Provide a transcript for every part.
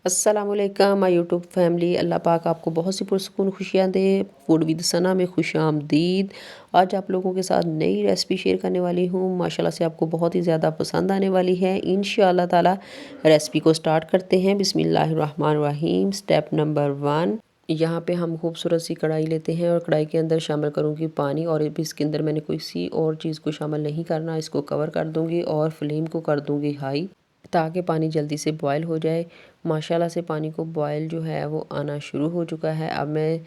अस्सलामुअलैकुम my YouTube family. अल्लाह पाक आपको बहुत सी पुरसुकून खुशियाँ दे। फूड विद सना में खुशामदीद। आज आप लोगों के साथ नई रेसिपी शेयर करने वाली हूँ, माशाल्लाह से आपको बहुत ही ज़्यादा पसंद आने वाली है इंशाअल्लाह ताला। रेसिपी को स्टार्ट करते हैं। बिस्मिल्लाहिर्रहमानिर्रहीम। स्टेप नंबर 1, यहाँ पे हम खूबसूरत सी कढ़ाई लेते हैं और कढ़ाई के अंदर शामिल करूँगी पानी, और इसके अंदर मैंने कोई सी और चीज़ को शामिल नहीं करना। इसको कवर कर दूँगी और फ्लेम को कर दूँगी हाई, ताकि पानी जल्दी से बॉयल हो जाए। माशाल्लाह से पानी को बॉयल जो है वो आना शुरू हो चुका है। अब मैं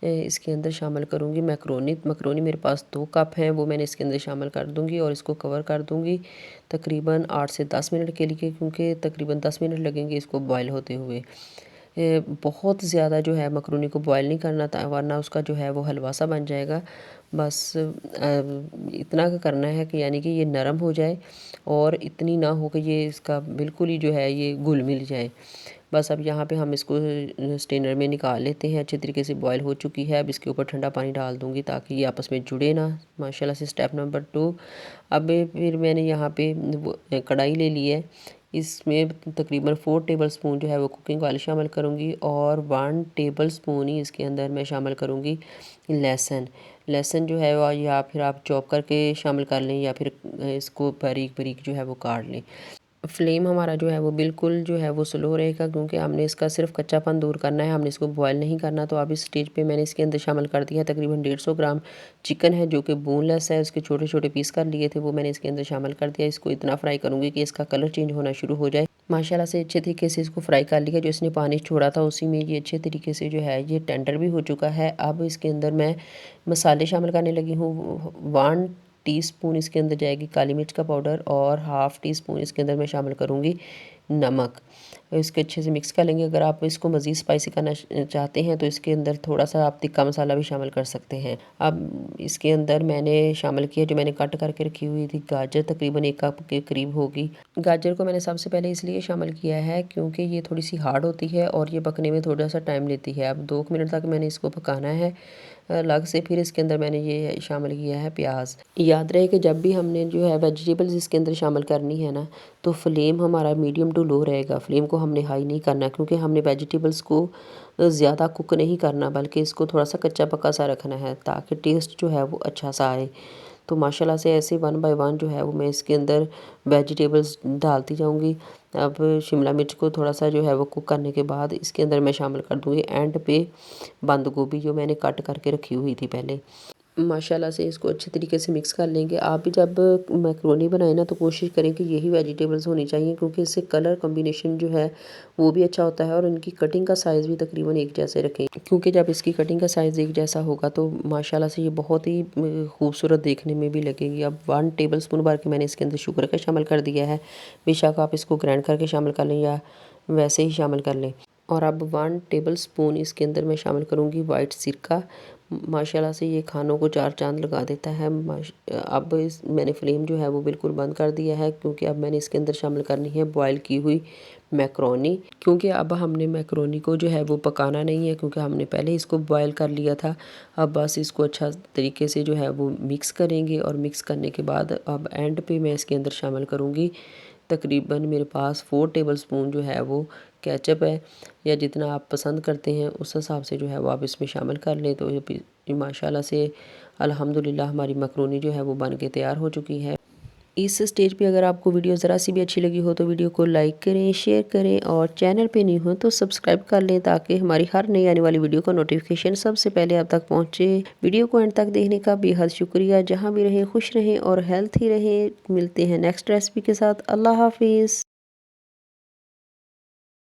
इसके अंदर शामिल करूँगी मैक्रोनी। मैक्रोनी मेरे पास 2 कप हैं, वो मैंने इसके अंदर शामिल कर दूँगी और इसको कवर कर दूँगी तकरीबन 8 से 10 मिनट के लिए, क्योंकि तकरीबन 10 मिनट लगेंगे इसको बॉयल होते हुए। बहुत ज़्यादा जो है मकरूनी को बॉयल नहीं करना था, वरना उसका जो है वो हलवा सा बन जाएगा। बस इतना करना है कि यानी कि ये नरम हो जाए, और इतनी ना हो कि ये इसका बिल्कुल ही जो है ये घुल मिल जाए। बस अब यहाँ पे हम इसको स्ट्रेनर में निकाल लेते हैं। अच्छे तरीके से बॉयल हो चुकी है। अब इसके ऊपर ठंडा पानी डाल दूँगी ताकि ये आपस में जुड़े ना। माशाल्लाह से स्टेप नंबर 2। अब फिर मैंने यहाँ पे वो कढ़ाई ले ली है। इसमें तकरीबन 4 टेबलस्पून जो है वो कुकिंग ऑयल शामिल करूँगी, और 1 टेबलस्पून ही इसके अंदर मैं शामिल करूँगी लहसुन। लहसुन जो है वो या फिर आप चॉप करके शामिल कर लें, या फिर इसको बारीक बारीक जो है वो काट लें। फ्लेम हमारा जो है वो बिल्कुल जो है वो स्लो रहेगा, क्योंकि हमने इसका सिर्फ कच्चापन दूर करना है, हमने इसको बॉयल नहीं करना। तो अब इस स्टेज पे मैंने इसके अंदर शामिल कर दिया तकरीबन 150 ग्राम चिकन है, जो कि बोनलेस है। उसके छोटे छोटे पीस कर लिए थे, वो मैंने इसके अंदर शामिल कर दिया। इसको इतना फ्राई करूँगी कि इसका कलर चेंज होना शुरू हो जाए। माशाल्लाह से अच्छे तरीके से इसको फ्राई कर लिया। जो इसने पानी छोड़ा था उसी में ये अच्छे तरीके से जो है ये टेंडर भी हो चुका है। अब इसके अंदर मैं मसाले शामिल करने लगी हूँ। 1 टीस्पून इसके अंदर जाएगी काली मिर्च का पाउडर, और हाफ़ टी स्पून इसके अंदर मैं शामिल करूँगी नमक। इसके अच्छे से मिक्स कर लेंगे। अगर आप इसको मज़ीद स्पाइसी करना चाहते हैं तो इसके अंदर थोड़ा सा आप तिक्का मसाला भी शामिल कर सकते हैं। अब इसके अंदर मैंने शामिल किया जो मैंने कट करके रखी हुई थी गाजर, तकरीबन 1 कप के करीब होगी। गाजर को मैंने सबसे पहले इसलिए शामिल किया है क्योंकि ये थोड़ी सी हार्ड होती है और ये पकने में थोड़ा सा टाइम लेती है। अब 2 मिनट तक मैंने इसको पकाना है अलग से। फिर इसके अंदर मैंने ये शामिल किया है प्याज। याद रहे कि जब भी हमने जो है वेजिटेबल्स इसके अंदर शामिल करनी है ना, तो फ्लेम हमारा मीडियम टू लो रहेगा। फ्लेम को हमने हाई नहीं करना, क्योंकि हमने वेजिटेबल्स को ज़्यादा कुक नहीं करना, बल्कि इसको थोड़ा सा कच्चा पक्का सा रखना है ताकि टेस्ट जो है वो अच्छा सा आए। तो माशाल्लाह से ऐसे 1 बाय 1 जो है वो मैं इसके अंदर वेजिटेबल्स डालती जाऊंगी। अब शिमला मिर्च को थोड़ा सा जो है वो कुक करने के बाद इसके अंदर मैं शामिल कर दूँगी एंड पे बंद गोभी, जो मैंने कट करके रखी हुई थी पहले। माशाल्लाह से इसको अच्छे तरीके से मिक्स कर लेंगे। आप भी जब मैक्रोनी बनाएं ना, तो कोशिश करें कि यही वेजिटेबल्स होनी चाहिए, क्योंकि इससे कलर कॉम्बिनेशन जो है वो भी अच्छा होता है। और इनकी कटिंग का साइज़ भी तकरीबन एक जैसे रखें, क्योंकि जब इसकी कटिंग का साइज़ एक जैसा होगा तो माशाल्लाह से ये बहुत ही खूबसूरत देखने में भी लगेगी। अब 1 टेबलस्पून भर के मैंने इसके अंदर शुगर का शामिल कर दिया है। बेशक आप इसको ग्राइंड करके शामिल कर लें या वैसे ही शामिल कर लें। और अब 1 टेबलस्पून इसके अंदर मैं शामिल करूँगी वाइट सिरका। माशाल्लाह से ये खानों को 4 चाँद लगा देता है। अब मैंने फ्लेम जो है वो बिल्कुल बंद कर दिया है, क्योंकि अब मैंने इसके अंदर शामिल करनी है बॉयल की हुई मैक्रोनी। क्योंकि अब हमने मैक्रोनी को जो है वो पकाना नहीं है, क्योंकि हमने पहले इसको बॉयल कर लिया था। अब बस इसको अच्छा तरीके से जो है वो मिक्स करेंगे, और मिक्स करने के बाद अब एंड पे मैं इसके अंदर शामिल करूँगी तकरीबन मेरे पास 4 टेबलस्पून जो है वो केचप है, या जितना आप पसंद करते हैं उस हिसाब से जो है वो आप इसमें शामिल कर लें। तो ये माशाल्लाह से अल्हम्दुलिल्लाह हमारी मकरोनी जो है वो बन के तैयार हो चुकी है। इस स्टेज पे अगर आपको वीडियो ज़रा सी भी अच्छी लगी हो तो वीडियो को लाइक करें, शेयर करें, और चैनल पे नहीं हो तो सब्सक्राइब कर लें, ताकि हमारी हर नई आने वाली वीडियो का नोटिफिकेशन सबसे पहले आप तक पहुँचे। वीडियो को एंड तक देखने का बेहद शुक्रिया। जहाँ भी रहें खुश रहें और हेल्थी रहें। मिलते हैं नेक्स्ट रेसिपी के साथ। अल्लाह हाफिज़।